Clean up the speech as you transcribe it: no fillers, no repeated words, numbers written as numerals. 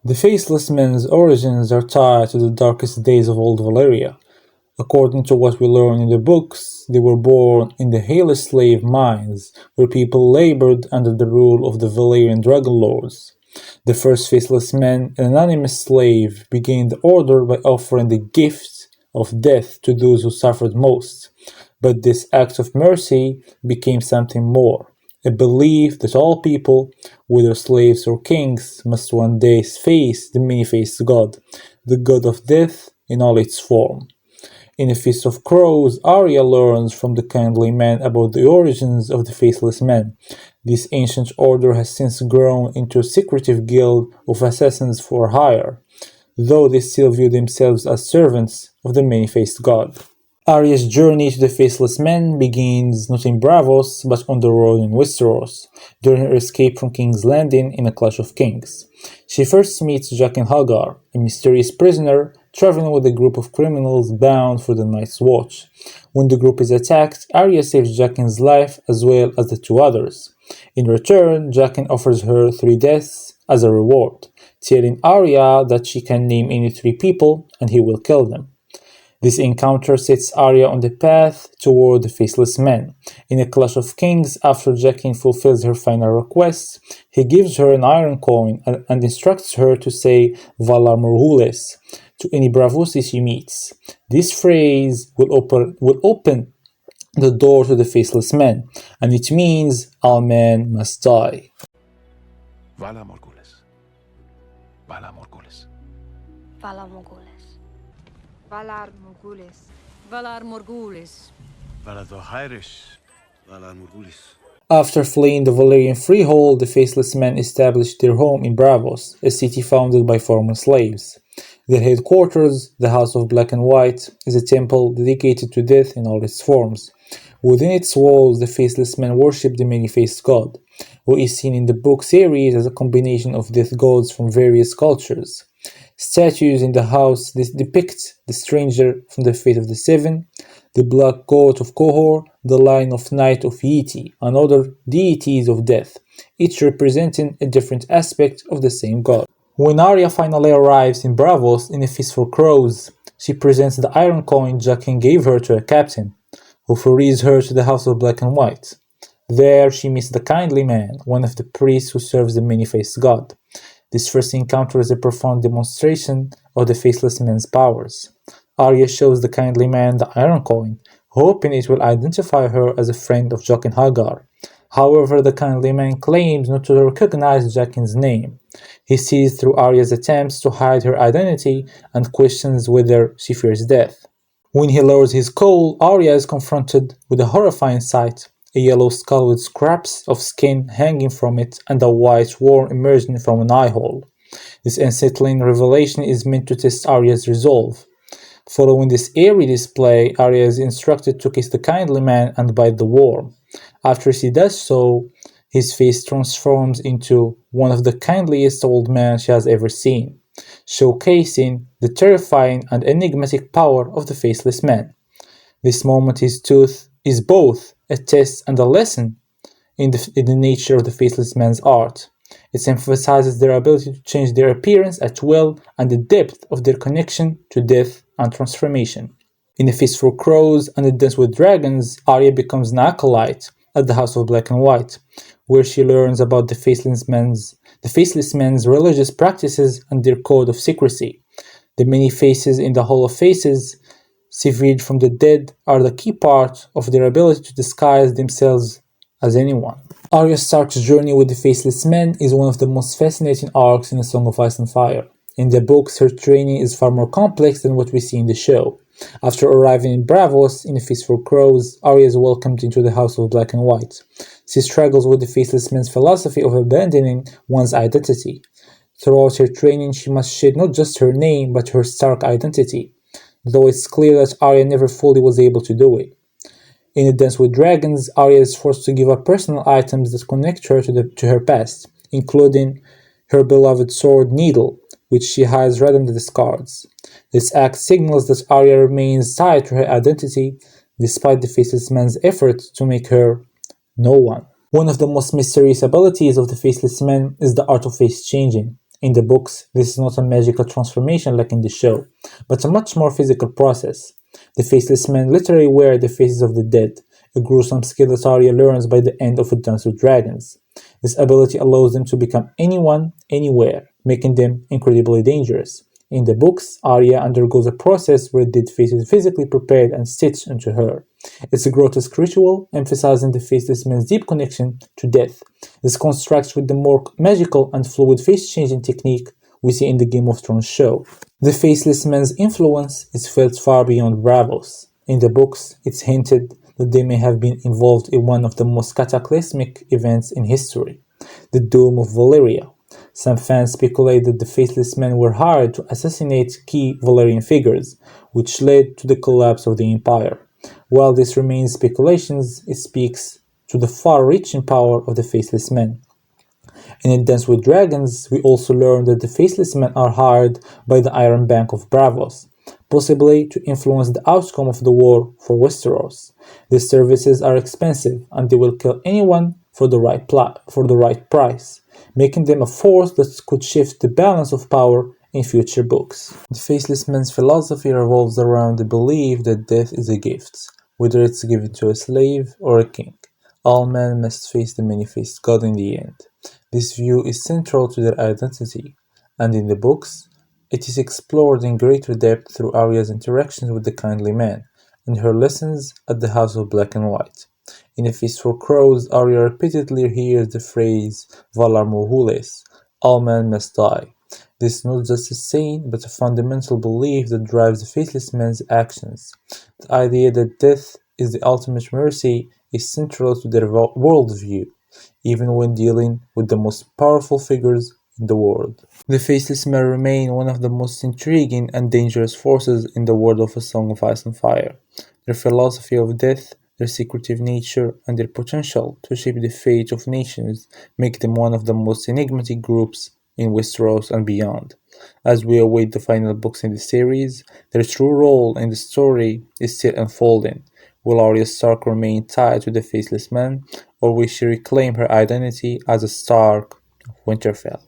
The Faceless Men's origins are tied to the darkest days of old Valyria. According to what we learn in the books, they were born in the Hellish slave mines, where people labored under the rule of the Valyrian dragon lords. The first Faceless Man, an anonymous slave, began the order by offering the gift of death to those who suffered most. But this act of mercy became something more, a belief that all people, whether slaves or kings, must one day face the many-faced god, the god of death in all its form. In A Feast of Crows, Arya learns from the kindly man about the origins of the Faceless Men. This ancient order has since grown into a secretive guild of assassins for hire, though they still view themselves as servants of the many-faced god. Arya's journey to the Faceless Men begins not in Braavos, but on the road in Westeros, during her escape from King's Landing in A Clash of Kings. She first meets Jaqen H'ghar, a mysterious prisoner traveling with a group of criminals bound for the Night's Watch. When the group is attacked, Arya saves Jaqen's life as well as the two others. In return, Jaqen offers her 3 deaths as a reward, telling Arya that she can name any 3 people and he will kill them. This encounter sets Arya on the path toward the Faceless Men. In A Clash of Kings, after Jaqen fulfills her final request, he gives her an iron coin and instructs her to say Valar Morghulis to any Braavosi she meets. This phrase will open the door to the Faceless Men, and it means all men must die. Valar Morghulis. Valar Morghulis. Valar Morghulis. Valar Morghulis. Valar Morghulis. Valar Valar Morghulis. After fleeing the Valyrian freehold, the Faceless Men established their home in Braavos, a city founded by former slaves. Their headquarters, the House of Black and White, is a temple dedicated to death in all its forms. Within its walls, the Faceless Men worship the many-faced god, who is seen in the book series as a combination of death gods from various cultures. Statues in the house depict the stranger from the Fate of the Seven, the black goat of Qohor, the lion of night of Yeti, and other deities of death, each representing a different aspect of the same god. When Arya finally arrives in Braavos in A Feast for Crows, she presents the iron coin Jaqen gave her to a captain, who ferries her to the House of Black and White. There she meets the kindly man, one of the priests who serves the many-faced god. This first encounter is a profound demonstration of the Faceless Man's powers. Arya shows the kindly man the iron coin, hoping it will identify her as a friend of Jaqen H'ghar. However, the kindly man claims not to recognize Jaqen's name. He sees through Arya's attempts to hide her identity and questions whether she fears death. When he lowers his coal, Arya is confronted with a horrifying sight. A yellow skull with scraps of skin hanging from it and a white worm emerging from an eye hole. This unsettling revelation is meant to test Arya's resolve. Following this eerie display, Arya is instructed to kiss the kindly man and bite the worm. After she does so, his face transforms into one of the kindliest old men she has ever seen, showcasing the terrifying and enigmatic power of the Faceless Man. This moment is both a test and a lesson in the nature of the Faceless Man's art. It emphasizes their ability to change their appearance at will and the depth of their connection to death and transformation. In A Feast for Crows and A Dance with Dragons, Arya becomes an acolyte at the House of Black and White, where she learns about the Faceless Men's religious practices and their code of secrecy. The many faces in the Hall of Faces, severed from the dead, are the key part of their ability to disguise themselves as anyone. Arya Stark's journey with the Faceless Men is one of the most fascinating arcs in A Song of Ice and Fire. In the books, her training is far more complex than what we see in the show. After arriving in Braavos in A Feast for Crows, Arya is welcomed into the House of Black and White. She struggles with the Faceless Men's philosophy of abandoning one's identity. Throughout her training, she must shed not just her name, but her Stark identity, though it's clear that Arya never fully was able to do it. In A Dance with Dragons, Arya is forced to give up personal items that connect her to her past, including her beloved sword Needle, which she hides right under the discards. This act signals that Arya remains tied to her identity, despite the Faceless Man's effort to make her no one. One of the most mysterious abilities of the Faceless Men is the art of face changing. In the books, this is not a magical transformation like in the show, but a much more physical process. The Faceless Men literally wear the faces of the dead, a gruesome skill that Arya learns by the end of A Dance with Dragons. This ability allows them to become anyone, anywhere, making them incredibly dangerous. In the books, Arya undergoes a process where dead face is physically prepared and stitched into her. It's a grotesque ritual, emphasizing the Faceless Man's deep connection to death. This contrasts with the more magical and fluid face-changing technique we see in the Game of Thrones show. The Faceless Man's influence is felt far beyond Braavos. In the books, it's hinted that they may have been involved in one of the most cataclysmic events in history, the Doom of Valyria. Some fans speculate that the Faceless Men were hired to assassinate key Valyrian figures, which led to the collapse of the Empire. While this remains speculations, it speaks to the far-reaching power of the Faceless Men. In A Dance with Dragons, we also learn that the Faceless Men are hired by the Iron Bank of Braavos, possibly to influence the outcome of the war for Westeros. These services are expensive, and they will kill anyone for the right price, making them a force that could shift the balance of power in future books. The Faceless Man's philosophy revolves around the belief that death is a gift, whether it's given to a slave or a king. All men must face the many-faced God in the end. This view is central to their identity, and in the books, it is explored in greater depth through Arya's interactions with the kindly man, and her lessons at the House of Black and White. In A Feast for Crows, Arya repeatedly hears the phrase Valar Morghulis, all men must die. This is not just a saying, but a fundamental belief that drives the Faceless Man's actions. The idea that death is the ultimate mercy is central to their worldview, even when dealing with the most powerful figures in the world. The Faceless Men remain one of the most intriguing and dangerous forces in the world of A Song of Ice and Fire. Their philosophy of death, their secretive nature, and their potential to shape the fate of nations make them one of the most enigmatic groups in Westeros and beyond. As we await the final books in the series, their true role in the story is still unfolding. Will Arya Stark remain tied to the Faceless Man, or will she reclaim her identity as a Stark of Winterfell?